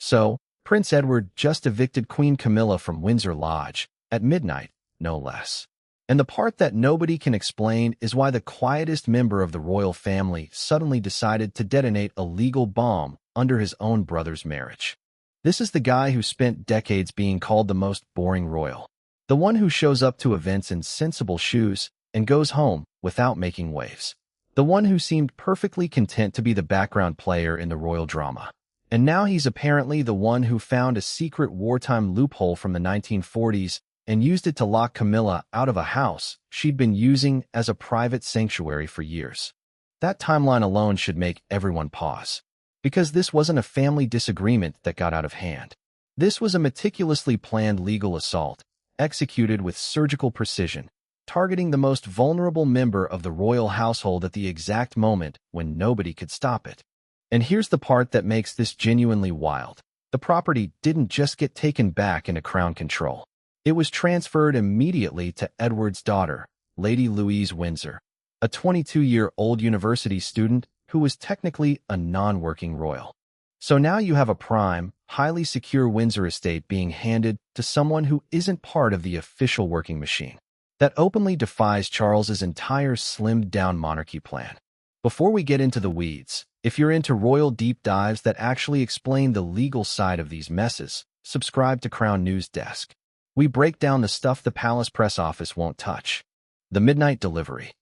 So, Prince Edward just evicted Queen Camilla from Windsor Lodge, at midnight, no less. And the part that nobody can explain is why the quietest member of the royal family suddenly decided to detonate a legal bomb under his own brother's marriage. This is the guy who spent decades being called the most boring royal. The one who shows up to events in sensible shoes and goes home without making waves. The one who seemed perfectly content to be the background player in the royal drama. And now he's apparently the one who found a secret wartime loophole from the 1940s and used it to lock Camilla out of a house she'd been using as a private sanctuary for years. That timeline alone should make everyone pause. Because this wasn't a family disagreement that got out of hand. This was a meticulously planned legal assault, executed with surgical precision, targeting the most vulnerable member of the royal household at the exact moment when nobody could stop it. And here's the part that makes this genuinely wild. The property didn't just get taken back into Crown control. It was transferred immediately to Edward's daughter, Lady Louise Windsor, a 22-year-old university student who was technically a non-working royal. So now you have a prime, highly secure Windsor estate being handed to someone who isn't part of the official working machine. That openly defies Charles's entire slimmed-down monarchy plan. Before we get into the weeds, if you're into royal deep dives that actually explain the legal side of these messes, subscribe to Crown News Desk. We break down the stuff the palace press office won't touch. The midnight delivery.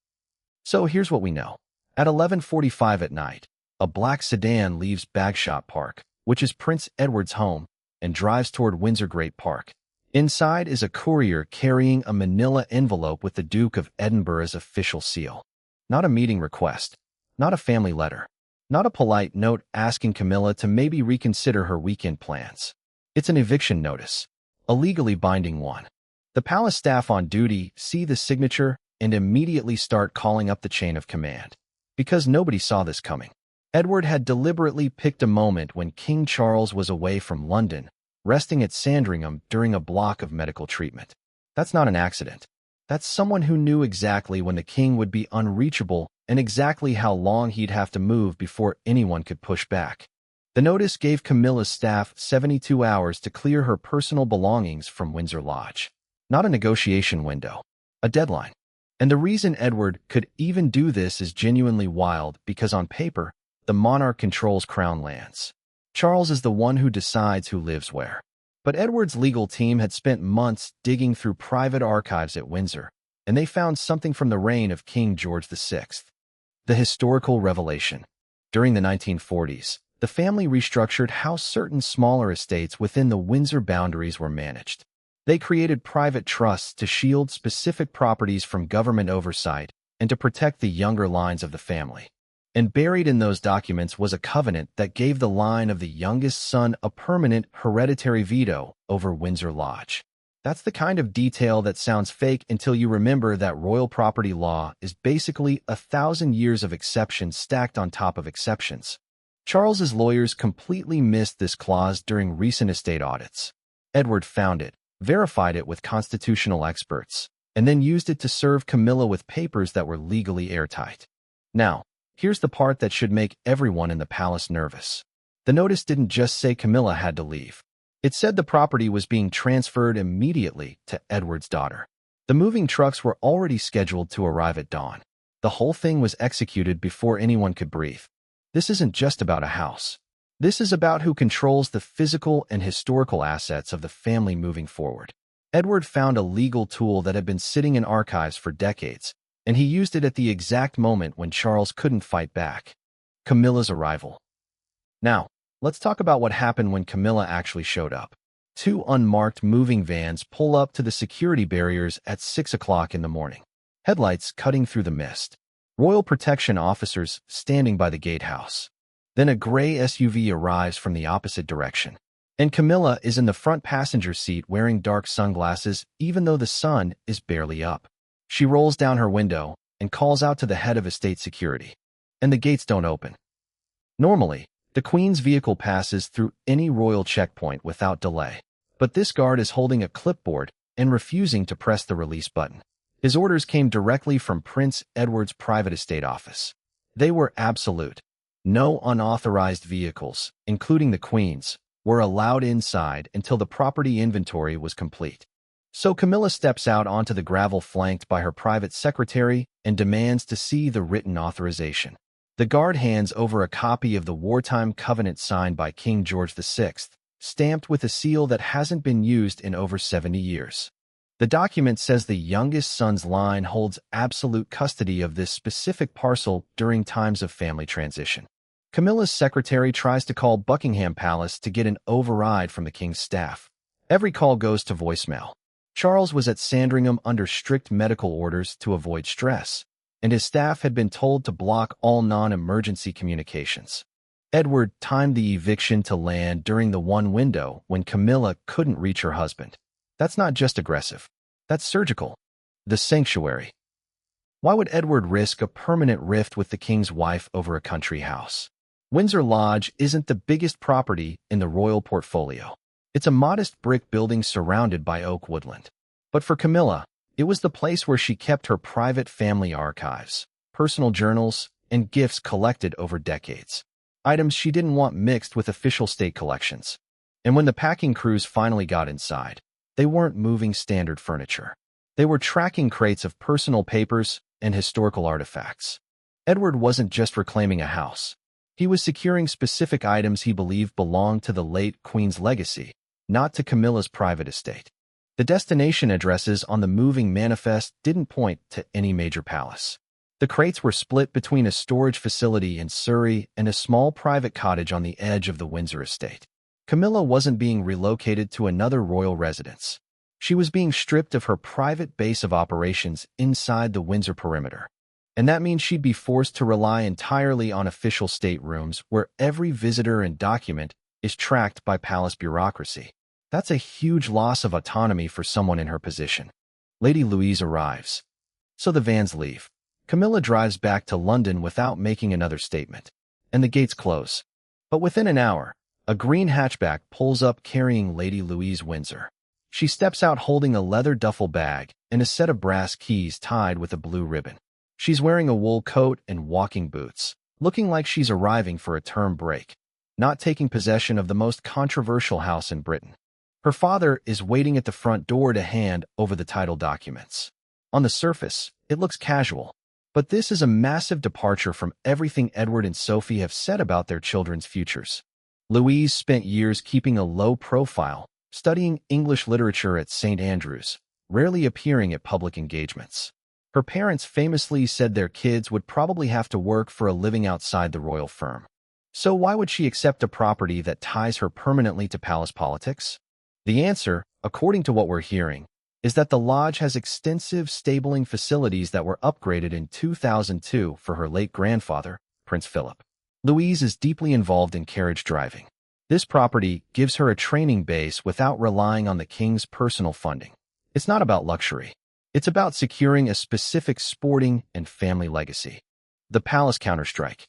So here's what we know. At 11:45 at night, a black sedan leaves Bagshot Park, which is Prince Edward's home, and drives toward Windsor Great Park. Inside is a courier carrying a manila envelope with the Duke of Edinburgh's official seal. Not a meeting request, not a family letter, not a polite note asking Camilla to maybe reconsider her weekend plans. It's an eviction notice, a legally binding one. The palace staff on duty see the signature and immediately start calling up the chain of command. Because nobody saw this coming. Edward had deliberately picked a moment when King Charles was away from London, resting at Sandringham during a block of medical treatment. That's not an accident. That's someone who knew exactly when the king would be unreachable and exactly how long he'd have to move before anyone could push back. The notice gave Camilla's staff 72 hours to clear her personal belongings from Windsor Lodge. Not a negotiation window, a deadline. And the reason Edward could even do this is genuinely wild because on paper, the monarch controls crown lands. Charles is the one who decides who lives where. But Edward's legal team had spent months digging through private archives at Windsor, and they found something from the reign of King George VI. The historical revelation. During the 1940s, the family restructured how certain smaller estates within the Windsor boundaries were managed. They created private trusts to shield specific properties from government oversight and to protect the younger lines of the family. And buried in those documents was a covenant that gave the line of the youngest son a permanent hereditary veto over Windsor Lodge. That's the kind of detail that sounds fake until you remember that royal property law is basically 1,000 years of exceptions stacked on top of exceptions. Charles's lawyers completely missed this clause during recent estate audits. Edward found it, verified it with constitutional experts, and then used it to serve Camilla with papers that were legally airtight. Now, here's the part that should make everyone in the palace nervous. The notice didn't just say Camilla had to leave. It said the property was being transferred immediately to Edward's daughter. The moving trucks were already scheduled to arrive at dawn. The whole thing was executed before anyone could breathe. This isn't just about a house. This is about who controls the physical and historical assets of the family moving forward. Edward found a legal tool that had been sitting in archives for decades, and he used it at the exact moment when Charles couldn't fight back. Camilla's arrival. Now, let's talk about what happened when Camilla actually showed up. 2 unmarked moving vans pull up to the security barriers at 6 o'clock in the morning. Headlights cutting through the mist. Royal protection officers standing by the gatehouse. Then a gray SUV arrives from the opposite direction. And Camilla is in the front passenger seat wearing dark sunglasses even though the sun is barely up. She rolls down her window and calls out to the head of estate security. And the gates don't open. Normally, the Queen's vehicle passes through any royal checkpoint without delay. But this guard is holding a clipboard and refusing to press the release button. His orders came directly from Prince Edward's private estate office. They were absolute. No unauthorized vehicles, including the Queen's, were allowed inside until the property inventory was complete. So Camilla steps out onto the gravel flanked by her private secretary and demands to see the written authorization. The guard hands over a copy of the wartime covenant signed by King George VI, stamped with a seal that hasn't been used in over 70 years. The document says the youngest son's line holds absolute custody of this specific parcel during times of family transition. Camilla's secretary tries to call Buckingham Palace to get an override from the king's staff. Every call goes to voicemail. Charles was at Sandringham under strict medical orders to avoid stress, and his staff had been told to block all non-emergency communications. Edward timed the eviction to land during the one window when Camilla couldn't reach her husband. That's not just aggressive. That's surgical. The sanctuary. Why would Edward risk a permanent rift with the king's wife over a country house? Windsor Lodge isn't the biggest property in the royal portfolio. It's a modest brick building surrounded by oak woodland. But for Camilla, it was the place where she kept her private family archives, personal journals, and gifts collected over decades. Items she didn't want mixed with official state collections. And when the packing crews finally got inside, they weren't moving standard furniture. They were tracking crates of personal papers and historical artifacts. Edward wasn't just reclaiming a house. He was securing specific items he believed belonged to the late Queen's legacy, not to Camilla's private estate. The destination addresses on the moving manifest didn't point to any major palace. The crates were split between a storage facility in Surrey and a small private cottage on the edge of the Windsor estate. Camilla wasn't being relocated to another royal residence. She was being stripped of her private base of operations inside the Windsor perimeter. And that means she'd be forced to rely entirely on official staterooms where every visitor and document is tracked by palace bureaucracy. That's a huge loss of autonomy for someone in her position. Lady Louise arrives. So the vans leave. Camilla drives back to London without making another statement. And the gates close. But within an hour, a green hatchback pulls up carrying Lady Louise Windsor. She steps out holding a leather duffel bag and a set of brass keys tied with a blue ribbon. She's wearing a wool coat and walking boots, looking like she's arriving for a term break, not taking possession of the most controversial house in Britain. Her father is waiting at the front door to hand over the title documents. On the surface, it looks casual, but this is a massive departure from everything Edward and Sophie have said about their children's futures. Louise spent years keeping a low profile, studying English literature at St. Andrews, rarely appearing at public engagements. Her parents famously said their kids would probably have to work for a living outside the royal firm. So why would she accept a property that ties her permanently to palace politics? The answer, according to what we're hearing, is that the lodge has extensive stabling facilities that were upgraded in 2002 for her late grandfather, Prince Philip. Louise is deeply involved in carriage driving. This property gives her a training base without relying on the king's personal funding. It's not about luxury. It's about securing a specific sporting and family legacy. The palace counterstrike.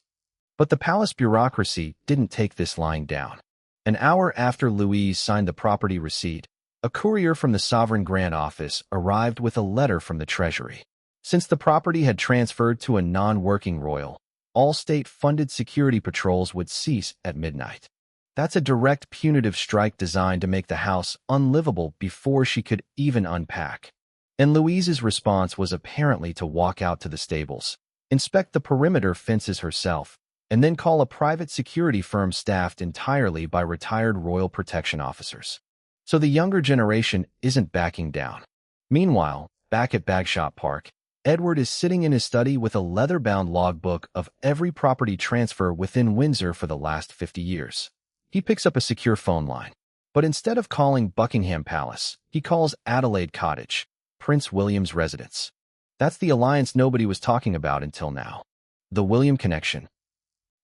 But the palace bureaucracy didn't take this lying down. An hour after Louise signed the property receipt, a courier from the Sovereign Grant Office arrived with a letter from the Treasury. Since the property had transferred to a non-working royal, all state-funded security patrols would cease at midnight. That's a direct punitive strike designed to make the house unlivable before she could even unpack. And Louise's response was apparently to walk out to the stables, inspect the perimeter fences herself, and then call a private security firm staffed entirely by retired royal protection officers. So the younger generation isn't backing down. Meanwhile, back at Bagshot Park, Edward is sitting in his study with a leather-bound logbook of every property transfer within Windsor for the last 50 years. He picks up a secure phone line, but instead of calling Buckingham Palace, he calls Adelaide Cottage, Prince William's residence. That's the alliance nobody was talking about until now. The William connection.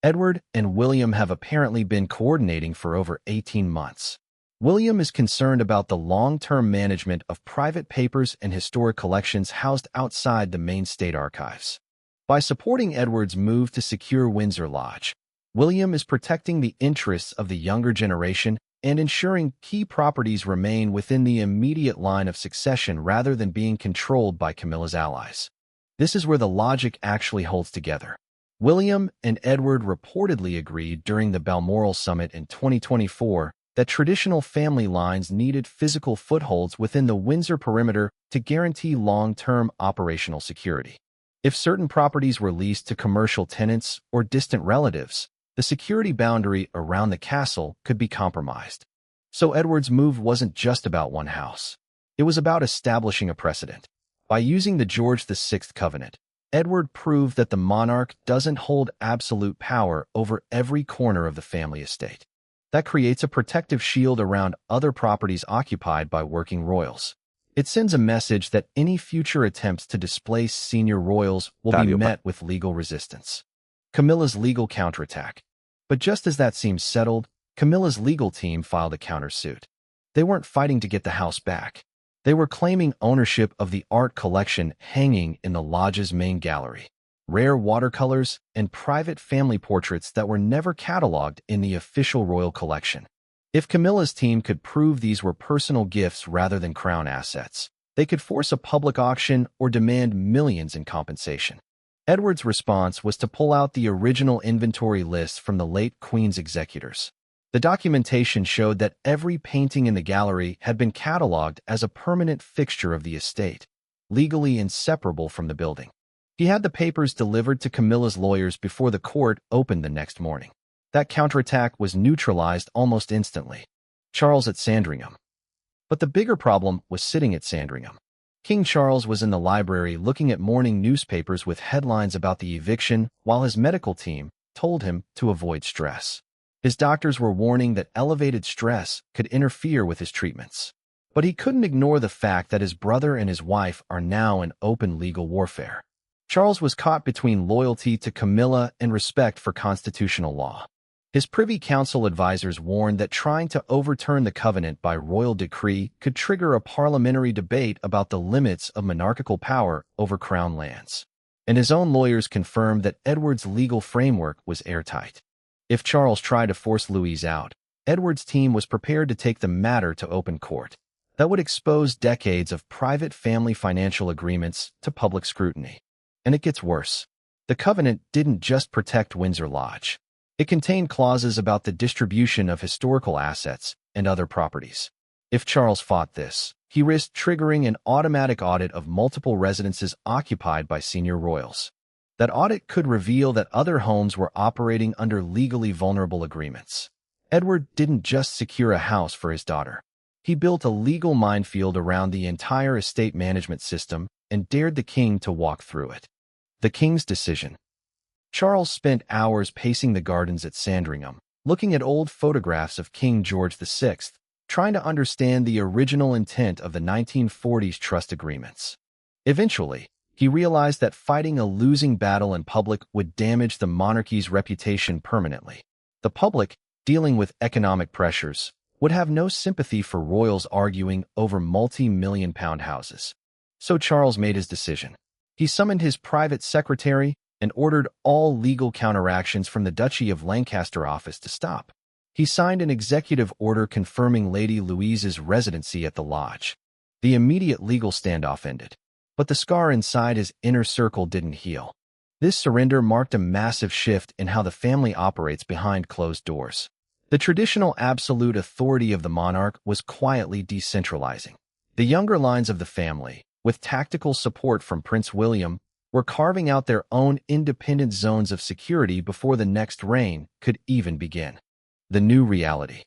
Edward and William have apparently been coordinating for over 18 months. William is concerned about the long-term management of private papers and historic collections housed outside the main state archives. By supporting Edward's move to secure Windsor Lodge, William is protecting the interests of the younger generation and ensuring key properties remain within the immediate line of succession rather than being controlled by Camilla's allies. This is where the logic actually holds together. William and Edward reportedly agreed during the Balmoral Summit in 2024 that traditional family lines needed physical footholds within the Windsor perimeter to guarantee long-term operational security. If certain properties were leased to commercial tenants or distant relatives, the security boundary around the castle could be compromised. So Edward's move wasn't just about one house. It was about establishing a precedent. By using the George VI Covenant, Edward proved that the monarch doesn't hold absolute power over every corner of the family estate. That creates a protective shield around other properties occupied by working royals. It sends a message that any future attempts to displace senior royals will be met with legal resistance. Camilla's legal counterattack. But just as that seemed settled, Camilla's legal team filed a countersuit. They weren't fighting to get the house back. They were claiming ownership of the art collection hanging in the lodge's main gallery, rare watercolors, and private family portraits that were never cataloged in the official royal collection. If Camilla's team could prove these were personal gifts rather than crown assets, they could force a public auction or demand millions in compensation. Edward's response was to pull out the original inventory list from the late Queen's executors. The documentation showed that every painting in the gallery had been cataloged as a permanent fixture of the estate, legally inseparable from the building. He had the papers delivered to Camilla's lawyers before the court opened the next morning. That counterattack was neutralized almost instantly. Charles at Sandringham. But the bigger problem was sitting at Sandringham. King Charles was in the library looking at morning newspapers with headlines about the eviction while his medical team told him to avoid stress. His doctors were warning that elevated stress could interfere with his treatments. But he couldn't ignore the fact that his brother and his wife are now in open legal warfare. Charles was caught between loyalty to Camilla and respect for constitutional law. His Privy Council advisors warned that trying to overturn the covenant by royal decree could trigger a parliamentary debate about the limits of monarchical power over crown lands. And his own lawyers confirmed that Edward's legal framework was airtight. If Charles tried to force Louise out, Edward's team was prepared to take the matter to open court. That would expose decades of private family financial agreements to public scrutiny. And it gets worse. The covenant didn't just protect Windsor Lodge. It contained clauses about the distribution of historical assets and other properties. If Charles fought this, he risked triggering an automatic audit of multiple residences occupied by senior royals. That audit could reveal that other homes were operating under legally vulnerable agreements. Edward didn't just secure a house for his daughter. He built a legal minefield around the entire estate management system and dared the king to walk through it. The king's decision. Charles spent hours pacing the gardens at Sandringham, looking at old photographs of King George VI, trying to understand the original intent of the 1940s trust agreements. Eventually, he realized that fighting a losing battle in public would damage the monarchy's reputation permanently. The public, dealing with economic pressures, would have no sympathy for royals arguing over multi-million-pound houses. So Charles made his decision. He summoned his private secretary and ordered all legal counteractions from the Duchy of Lancaster office to stop. He signed an executive order confirming Lady Louise's residency at the lodge. The immediate legal standoff ended. But the scar inside his inner circle didn't heal. This surrender marked a massive shift in how the family operates behind closed doors. The traditional absolute authority of the monarch was quietly decentralizing. The younger lines of the family, with tactical support from Prince William, were carving out their own independent zones of security before the next reign could even begin. The new reality.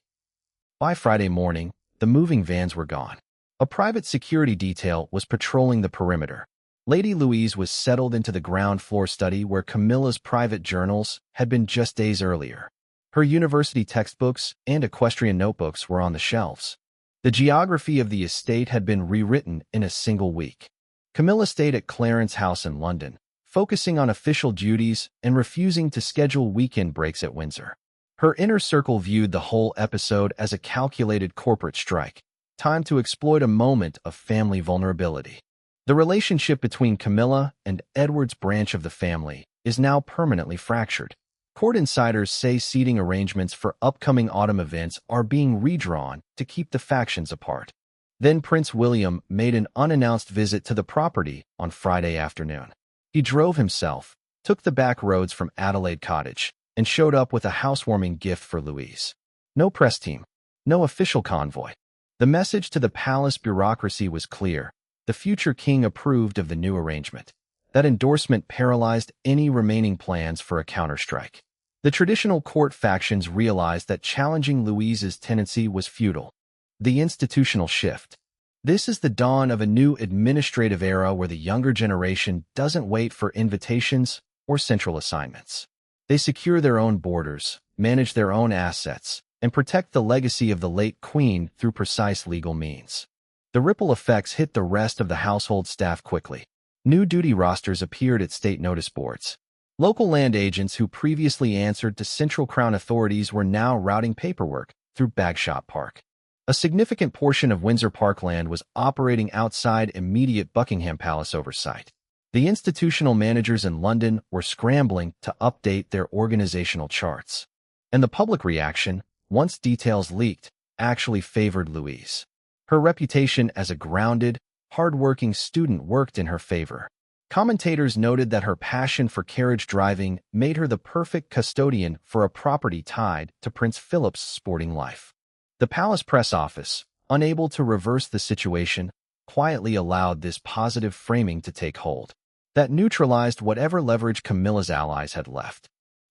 By Friday morning, the moving vans were gone. A private security detail was patrolling the perimeter. Lady Louise was settled into the ground floor study where Camilla's private journals had been just days earlier. Her university textbooks and equestrian notebooks were on the shelves. The geography of the estate had been rewritten in a single week. Camilla stayed at Clarence House in London, focusing on official duties and refusing to schedule weekend breaks at Windsor. Her inner circle viewed the whole episode as a calculated corporate strike. Time to exploit a moment of family vulnerability. The relationship between Camilla and Edward's branch of the family is now permanently fractured. Court insiders say seating arrangements for upcoming autumn events are being redrawn to keep the factions apart. Then Prince William made an unannounced visit to the property on Friday afternoon. He drove himself, took the back roads from Adelaide Cottage, and showed up with a housewarming gift for Louise. No press team. No official convoy. The message to the palace bureaucracy was clear. The future king approved of the new arrangement. That endorsement paralyzed any remaining plans for a counterstrike. The traditional court factions realized that challenging Louise's tenancy was futile. The institutional shift. This is the dawn of a new administrative era where the younger generation doesn't wait for invitations or central assignments. They secure their own borders, manage their own assets, and protect the legacy of the late queen through precise legal means. The ripple effects hit the rest of the household staff quickly. New duty rosters appeared at state notice boards. Local land agents who previously answered to central crown authorities were now routing paperwork through Bagshot Park. A significant portion of Windsor Parkland was operating outside immediate Buckingham Palace oversight. The institutional managers in London were scrambling to update their organizational charts. And the public reaction, once details leaked, actually favored Louise. Her reputation as a grounded, hard-working student worked in her favor. Commentators noted that her passion for carriage driving made her the perfect custodian for a property tied to Prince Philip's sporting life. The palace press office, unable to reverse the situation, quietly allowed this positive framing to take hold. That neutralized whatever leverage Camilla's allies had left.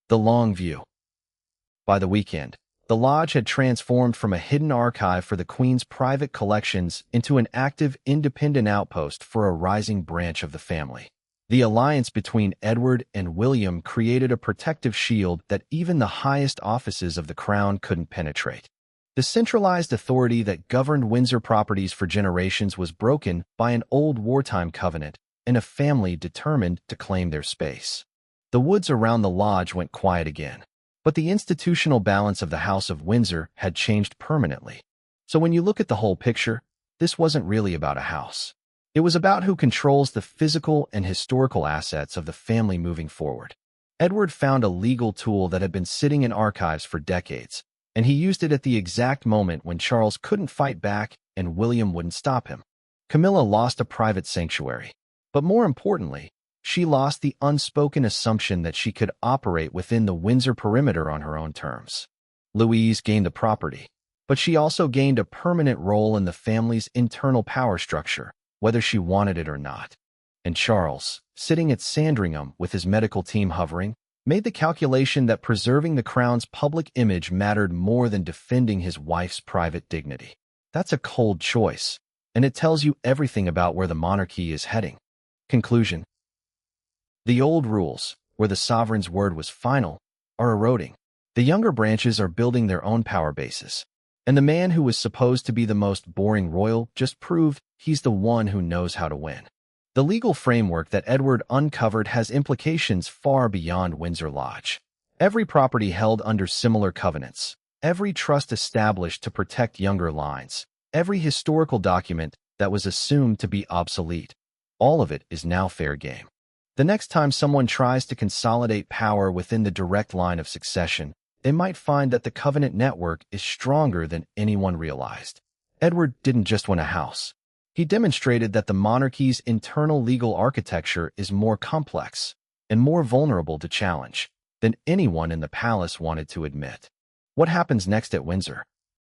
The long view. By the weekend, the lodge had transformed from a hidden archive for the Queen's private collections into an active, independent outpost for a rising branch of the family. The alliance between Edward and William created a protective shield that even the highest offices of the crown couldn't penetrate. The centralized authority that governed Windsor properties for generations was broken by an old wartime covenant and a family determined to claim their space. The woods around the lodge went quiet again. But the institutional balance of the House of Windsor had changed permanently. So when you look at the whole picture, this wasn't really about a house. It was about who controls the physical and historical assets of the family moving forward. Edward found a legal tool that had been sitting in archives for decades, and he used it at the exact moment when Charles couldn't fight back and William wouldn't stop him. Camilla lost a private sanctuary. But more importantly, she lost the unspoken assumption that she could operate within the Windsor perimeter on her own terms. Louise gained the property, but she also gained a permanent role in the family's internal power structure, whether she wanted it or not. And Charles, sitting at Sandringham with his medical team hovering, made the calculation that preserving the crown's public image mattered more than defending his wife's private dignity. That's a cold choice, and it tells you everything about where the monarchy is heading. Conclusion. The old rules, where the sovereign's word was final, are eroding. The younger branches are building their own power bases. And the man who was supposed to be the most boring royal just proved he's the one who knows how to win. The legal framework that Edward uncovered has implications far beyond Windsor Lodge. Every property held under similar covenants, every trust established to protect younger lines, every historical document that was assumed to be obsolete, all of it is now fair game. The next time someone tries to consolidate power within the direct line of succession, they might find that the covenant network is stronger than anyone realized. Edward didn't just win a house. He demonstrated that the monarchy's internal legal architecture is more complex and more vulnerable to challenge than anyone in the palace wanted to admit. What happens next at Windsor?